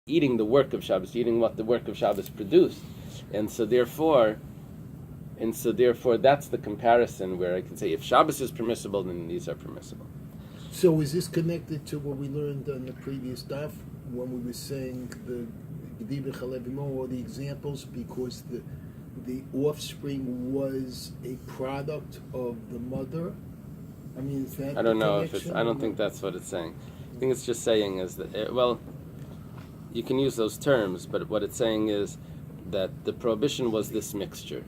eating the work of Shabbos, eating what the work of Shabbos produced. And so therefore that's the comparison where I can say if Shabbos is permissible, then these are permissible. So is this connected to what we learned on the previous daf when we were saying the Gediva Chalevimo or the examples, because the offspring was a product of the mother? I mean, is that I don't know if connection? I don't think that's what it's saying. I think it's just saying is that, you can use those terms, but what it's saying is that the prohibition was this mixture.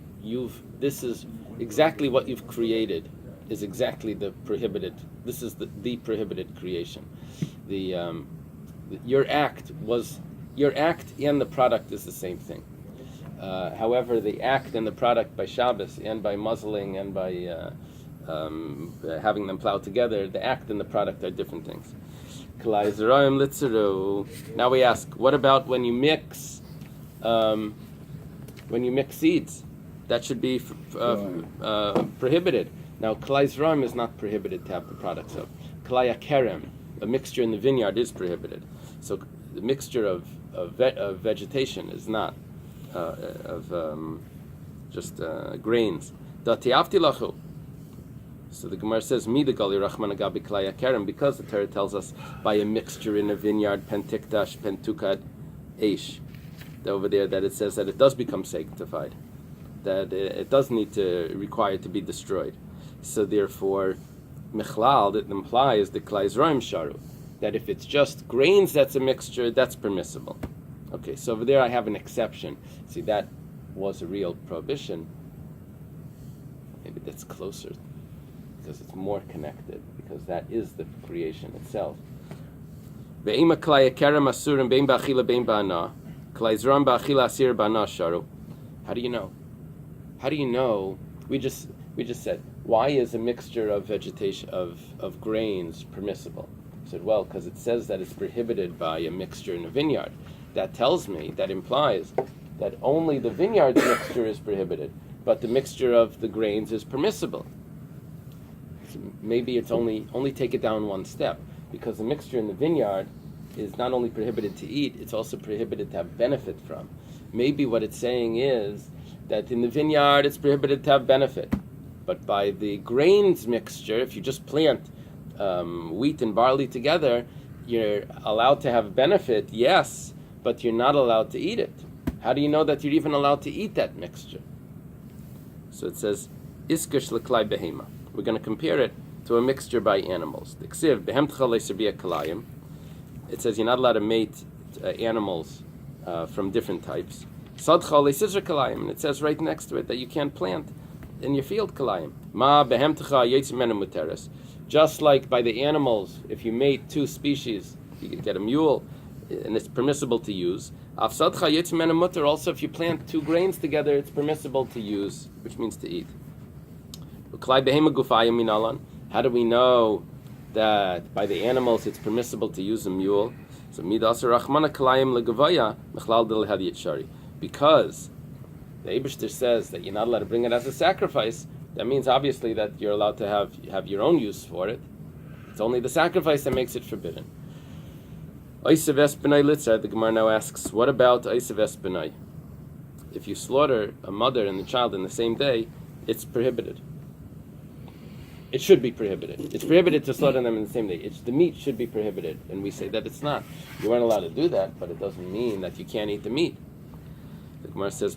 This is exactly what you've created, is exactly the prohibited. This is the prohibited creation. Your act and the product is the same thing. However, the act and the product by Shabbos and by muzzling and by having them plow together, the act and the product are different things. Now we ask, what about when you mix seeds? That should be prohibited. Now, Kalai Zeraim is not prohibited to have the products of. Kalai Kerem, a mixture in the vineyard, is prohibited. So the mixture of vegetation is not just grains. Datiavti lachu. So the Gemara says, "Midagali Rachman Agabi Kalaya Kerem," because the Torah tells us by a mixture in a vineyard, pentikdash, pentukad, eish. Over there, that it says that it does become sanctified, that it does need to require to be destroyed. So therefore, michlal, that implies the Kalai Zeraim sharu, that if it's just grains that's a mixture, that's permissible. Okay, so over there I have an exception. See, that was a real prohibition. Maybe that's closer, because it's more connected, because that is the creation itself. How do you know? How do you know? We just said, why is a mixture of vegetation of grains permissible? I said, well, because it says that it's prohibited by a mixture in a vineyard. That tells me, that implies that only the vineyard's mixture is prohibited, but the mixture of the grains is permissible. So maybe it's only take it down one step, because the mixture in the vineyard is not only prohibited to eat, it's also prohibited to have benefit from. Maybe what it's saying is that in the vineyard it's prohibited to have benefit, but by the grains mixture, if you just plant wheat and barley together, you're allowed to have benefit, yes, but you're not allowed to eat it. How do you know that you're even allowed to eat that mixture? So it says, Iskish l'klai behema. We're going to compare it to a mixture by animals. It says you're not allowed to mate animals from different types. And it says right next to it that you can't plant in your field kalayim. Just like by the animals, if you mate two species, you can get a mule, and it's permissible to use. Also, if you plant two grains together, it's permissible to use, which means to eat. How do we know that by the animals it's permissible to use a mule? So because the Eibishter says that you're not allowed to bring it as a sacrifice, that means obviously that you're allowed to have your own use for it. It's only the sacrifice that makes it forbidden. The Gemara now asks, what about Eisav Espenai? If you slaughter a mother and the child in the same day, it's prohibited. It should be prohibited. It's prohibited to slaughter them in the same day. The meat should be prohibited, and we say that it's not. You weren't allowed to do that, but it doesn't mean that you can't eat the meat. The Gemara says,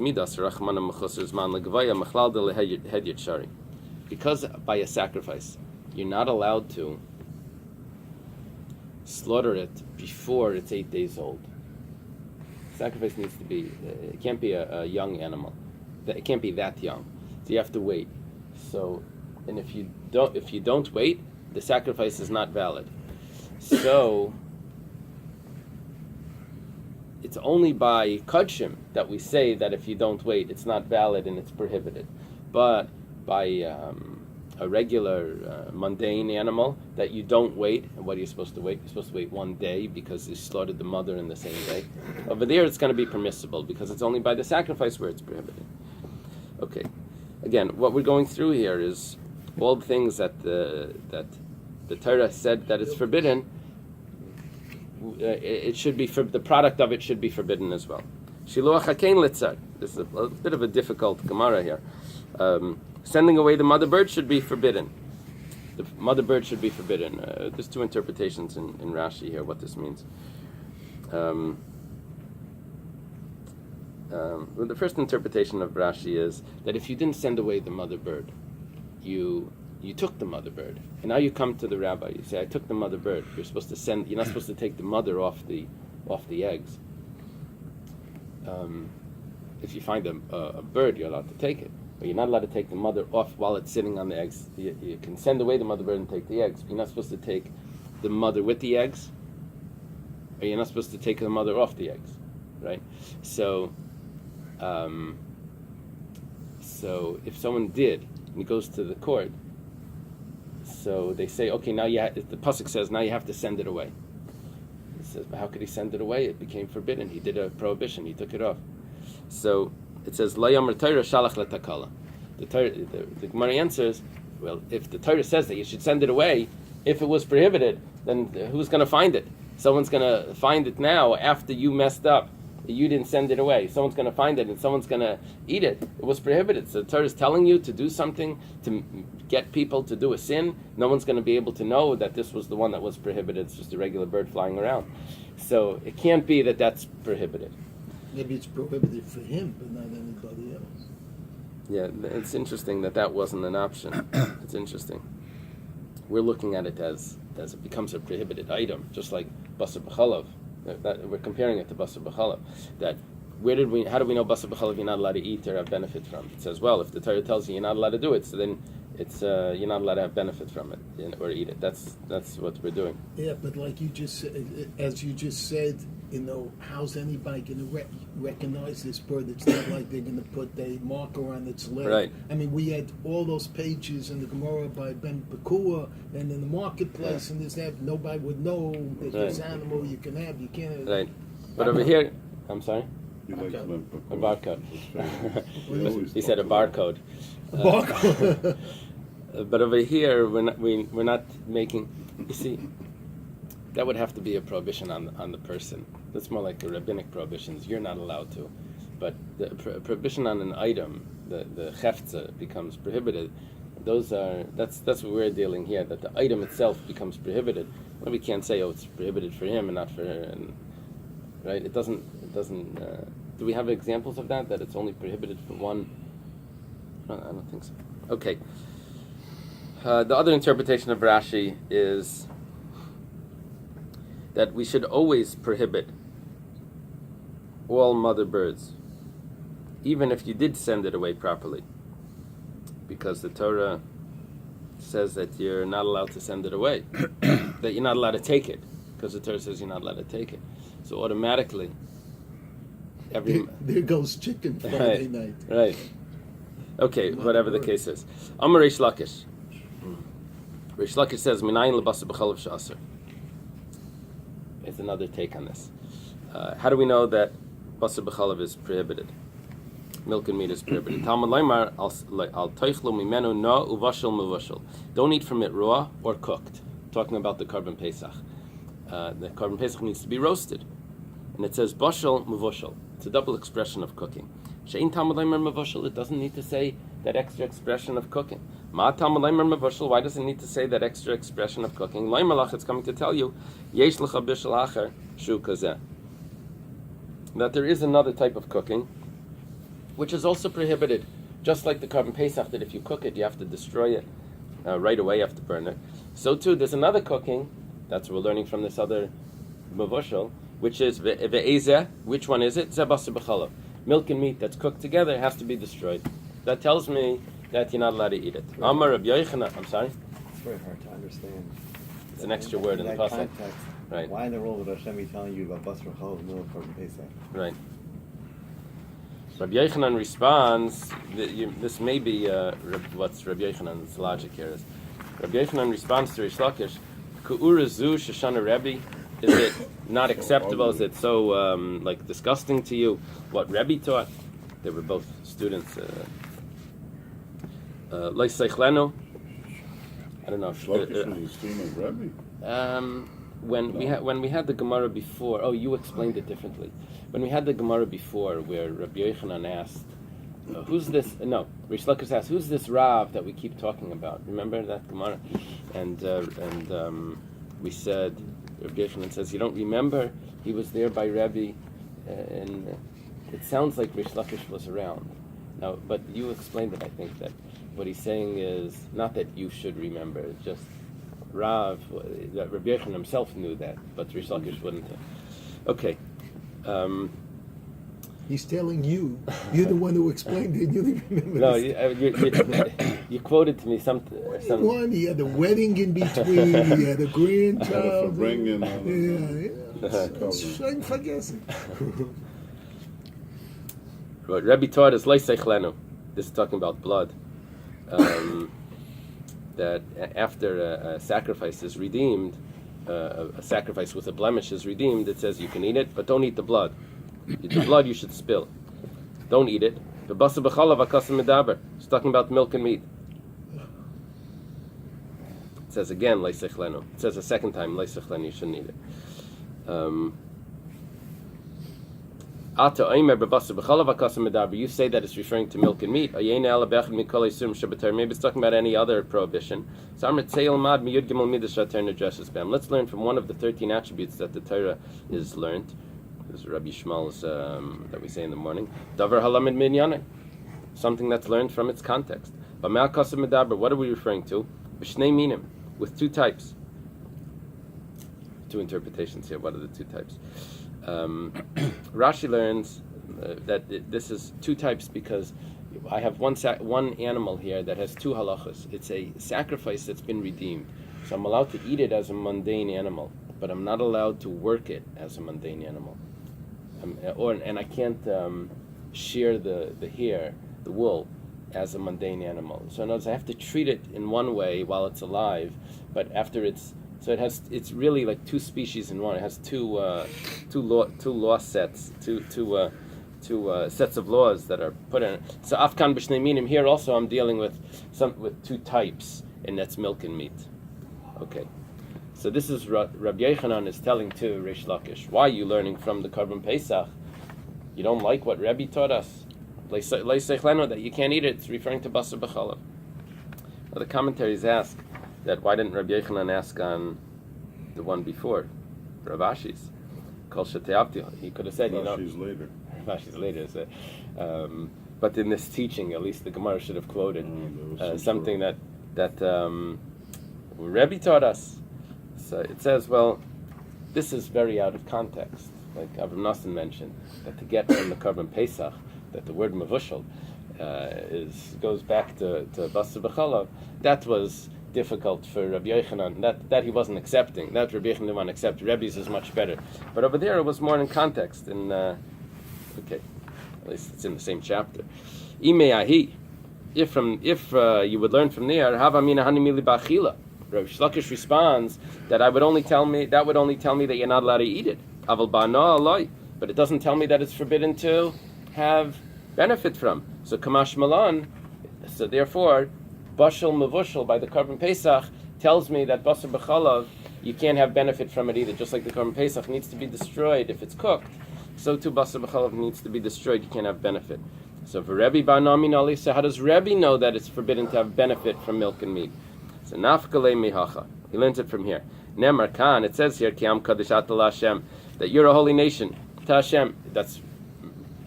because by a sacrifice, you're not allowed to slaughter it before it's 8 days old. Sacrifice needs to be, it can't be a young animal. It can't be that young. So you have to wait. So, and if you don't wait, the sacrifice is not valid. So it's only by kudshim that we say that if you don't wait, it's not valid and it's prohibited. But by a regular mundane animal that you don't wait, and what are you supposed to wait? You're supposed to wait 1 day because you slaughtered the mother in the same day. Over there, it's going to be permissible because it's only by the sacrifice where it's prohibited. Okay, again, what we're going through here is all the things that the Torah said that it's forbidden. it should be the product of it should be forbidden as well. Shiluach hakein litzar. This is a bit of a difficult Gemara here. Sending away the mother bird should be forbidden. The mother bird should be forbidden. There's two interpretations in Rashi here what this means. Well, the first interpretation of Rashi is that if you didn't send away the mother bird, you took the mother bird, and now you come to the rabbi. You say, "I took the mother bird." You're supposed to send. You're not supposed to take the mother off the eggs. If you find a bird, you're allowed to take it, but you're not allowed to take the mother off while it's sitting on the eggs. You can send away the mother bird and take the eggs, but you're not supposed to take the mother with the eggs, or you're not supposed to take the mother off the eggs, right? So if someone did, and he goes to the court, so they say, okay, now the pasuk says now you have to send it away. He says, but how could he send it away? It became forbidden. He did a prohibition. He took it off. So it says, La Yomer Torah shalach letakala. The Gemara answers, well, if the Torah says that you should send it away, if it was prohibited, then who's going to find it? Someone's going to find it now after you messed up. You didn't send it away. Someone's going to find it and someone's going to eat it. It was prohibited. So the Torah is telling you to do something to get people to do a sin. No one's going to be able to know that this was the one that was prohibited. It's just a regular bird flying around. So it can't be that that's prohibited. Maybe it's prohibited for him, but not anybody else. Yeah, it's interesting that wasn't an option. It's interesting. We're looking at it as it becomes a prohibited item, just like basar b'chalav. That we're comparing it to basar b'chalav. That how do we know basar b'chalav you're not allowed to eat or have benefit from? It says, well, if the Torah tells you you're not allowed to do it, so then it's you're not allowed to have benefit from it or eat it. That's what we're doing. Yeah, but like you just said, as you just said, how's anybody going to recognize this bird? It's not like they're going to put a marker on its leg. Right. I mean, we had all those pages in the Gemara by Ben Pekua and in the marketplace, and that nobody would know that this animal you can have, you can't have. Right. But over here, I'm sorry? He likes Okay. A barcode. He said a barcode. A barcode. But over here, we're not making. You see, that would have to be a prohibition on the person. That's more like a rabbinic prohibition. You're not allowed to, but the prohibition on an item, the cheftza becomes prohibited. That's what we're dealing here. That the item itself becomes prohibited. Well, we can't say, it's prohibited for him and not for her, right? It doesn't. Do we have examples of that? That it's only prohibited for one? I don't think so. Okay. The other interpretation of Rashi is that we should always prohibit all mother birds, even if you did send it away properly, because the Torah says that you're not allowed to send it away, that you're not allowed to take it, because the Torah says you're not allowed to take it. So automatically, there goes chicken Friday night. Right. Okay, whatever the case is. Amar Reish Lakish. Reish Lakish says, Minayin lebasar b'chalav she'asur. It's another take on this. How do we know that basar b'chalav is prohibited? Milk and meat is prohibited. Talmud Leimar al toichlu mimenu no uvashel muvashel. Don't eat from it raw or cooked. Talking about the Korban Pesach. The Korban Pesach needs to be roasted. And it says bashel muvashel. It's a double expression of cooking. Shein Talmud Leimar muvashel. It doesn't need to say that extra expression of cooking. Ma Talmud Leimar muvashel. Why does it need to say that extra expression of cooking? Leimalach, it's coming to tell you yesh lecha bishul acher shu kazeh. That there is another type of cooking, which is also prohibited, just like the Korban Pesach, that if you cook it, you have to destroy it right away, you have to burn it. So too, there's another cooking, that's what we're learning from this other mavushal, which is ve'ezeh. Which one is it? Zeh basar b'chalav. Milk and meat that's cooked together has to be destroyed. That tells me that you're not allowed to eat it. Amar Rabbi Yochanan, I'm sorry? It's very hard to understand. It's an extra word in the that pasuk. context. Right. Why in the world would Hashem be telling you about basar b'chalav milk for Pesach? Right. Rabbi Yochanan responds, this may be what's Rabbi Yochanan's logic here is. Rabbi Yochanan responds to Reish Lakish, Ku'ura zu sheshana Rebbe, is it not acceptable? Is it so disgusting to you what Rebbe taught? They were both students. Leis Seichlenu. I don't know. when we had the Gemara before. Oh, you explained it differently. When we had the Gemara before, where Rabbi Yochanan asked, "Who's this?" No, Rish Lakish asked, "Who's this Rav that we keep talking about?" Remember that Gemara? And we said, Rabbi Yochanan says, "You don't remember? He was there by Rabbi, and it sounds like Rish Lakish was around." Now, but you explained it. I think that what he's saying is not that you should remember, it's just Rav, that Rabbi Yochanan himself knew that, but Rish Lakish wouldn't have. Okay. He's telling you, you're the one who explained it, you didn't remember. No, you quoted to me some. One, he had a wedding in between, he had a grandchild. I'm forgetting. What Rabbi taught us, Leisechlenu. This is talking about blood. That after a sacrifice is redeemed, a sacrifice with a blemish is redeemed, it says you can eat it, but don't eat the blood. The blood you should spill. Don't eat it. The basa b'chalav akasim medaber. It's talking about milk and meat. It says again, leisechlenu. It says a second time, leisechlenu, you shouldn't eat it. You say that it's referring to milk and meat. Maybe it's talking about any other prohibition. Let's learn from one of the 13 attributes that the Torah is learned. This is Rabbi Shmuel's that we say in the morning. Davar halamid minyane, something that's learned from its context. What are we referring to? B'shnei minim, with two types. Two interpretations here. What are the two types? Rashi learns that this is two types because I have one animal here that has two halachas. It's a sacrifice that's been redeemed. So I'm allowed to eat it as a mundane animal, but I'm not allowed to work it as a mundane animal. And I can't shear the hair, the wool, as a mundane animal. So in other words, I have to treat it in one way while it's alive, but after it's really like two species in one. It has two law sets, two sets of laws that are put in it. So afkan b'shnei minim, here also I'm dealing with two types, and that's milk and meat. Okay. So this is Rabbi Yochanan is telling to Rish Lakish, why are you learning from the Korban Pesach? You don't like what Rabbi taught us? That you can't eat it. It's referring to Basar B'chalav. Now the commentaries ask that why didn't Rabbi Yochanan ask on the one before, Rav Ashi's? Kol Sheteavti. He could have said, Rashi's later. Rashi's later. So, but in this teaching, at least the Gemara should have quoted something that Rabbi taught us. So it says, well, this is very out of context. Like Avram Nosson mentioned, that to get from the Korban Pesach, that the word mavushal goes back to Basar B'chalav. That was difficult for Rabbi Yochanan. That he wasn't accepting. That Rabbi Yochanan didn't want to accept. Rebbe's is much better. But over there, it was more in context. And okay, at least it's in the same chapter. Imeahi, if you would learn from there, Hava mina hanimili ba'achila. Rav Shlakish responds that that would only tell me that you're not allowed to eat it. Aval ba'na aloi, but it doesn't tell me that it's forbidden to have benefit from. So kamash malan. So therefore, bashal mavushal by the Korban Pesach tells me that basar b'chalav you can't have benefit from it either. Just like the Korban Pesach needs to be destroyed if it's cooked, so too basar b'chalav needs to be destroyed. You can't have benefit. So for Rabbi ba'na min ali, so how does Rabbi know that it's forbidden to have benefit from milk and meat? So nafkale mihacha. He learns it from here. Nemar kan. It says here Kiam Kadesh Atal Hashem, that you're a holy nation to Hashem. That's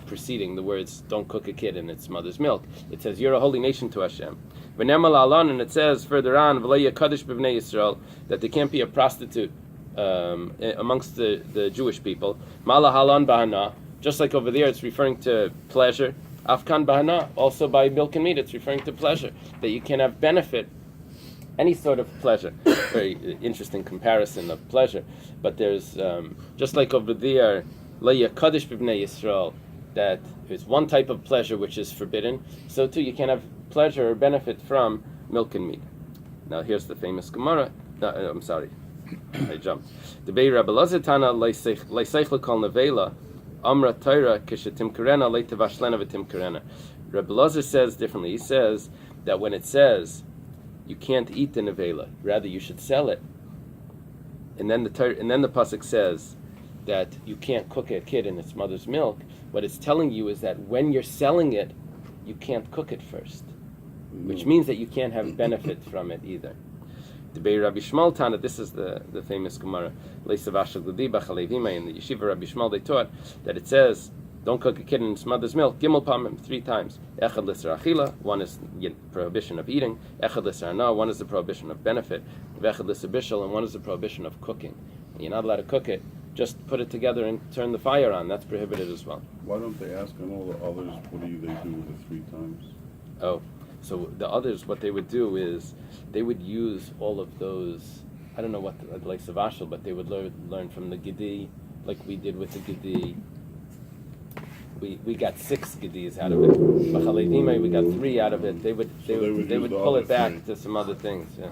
preceding the words "Don't cook a kid in its mother's milk." It says you're a holy nation to Hashem. V'nemal alan, and it says further on V'lei Kadesh b'vnei Yisrael, that there can't be a prostitute amongst the Jewish people. Mala halan bahana. Just like over there, it's referring to pleasure. Afkan bahana, also by milk and meat, it's referring to pleasure, that you can have benefit. Any sort of pleasure. Very interesting comparison of pleasure. But there's, just like over there, Leia Kaddish B'Bnei Yisrael, that is one type of pleasure which is forbidden, so too you can have pleasure or benefit from milk and meat. Now here's the famous Gemara. No, I'm sorry, I jumped. The Bei Rabbi Lazar Tana Leiseichel Kol Nevela Amra Torah Kishetim Karena Leitavashlena V'Tim Karena. Rabbi Lazar says differently. He says that when it says you can't eat the nevela, rather you should sell it. and then the pasuk says that you can't cook a kid in its mother's milk. What it's telling you is that when you're selling it, you can't cook it first, which means that you can't have benefit from it either. The Bei Rabbi Shmuel Tana, this is the famous Gemara, in the Yeshiva Rabbi Shmuel, they taught that it says, don't cook a kid in its mother's milk, Gimel Pamim, 3 times. Echad l'sar achila, one is prohibition of eating. Echad l'sar ana, one is the prohibition of benefit. V'echad l'sar bishul, and one is the prohibition of cooking. You're not allowed to cook it, just put it together and turn the fire on. That's prohibited as well. Why don't they ask on all the others, what do they do with the 3 times? Oh, so the others, what they would do is, they would use all of those, I don't know what, like Savashal, but they would learn from the Gedi, like we did with the Gedi. We got 6 Gedis out of it. B'chalei Dimei, we got 3 out of it. They would pull it back to some other things. Yeah.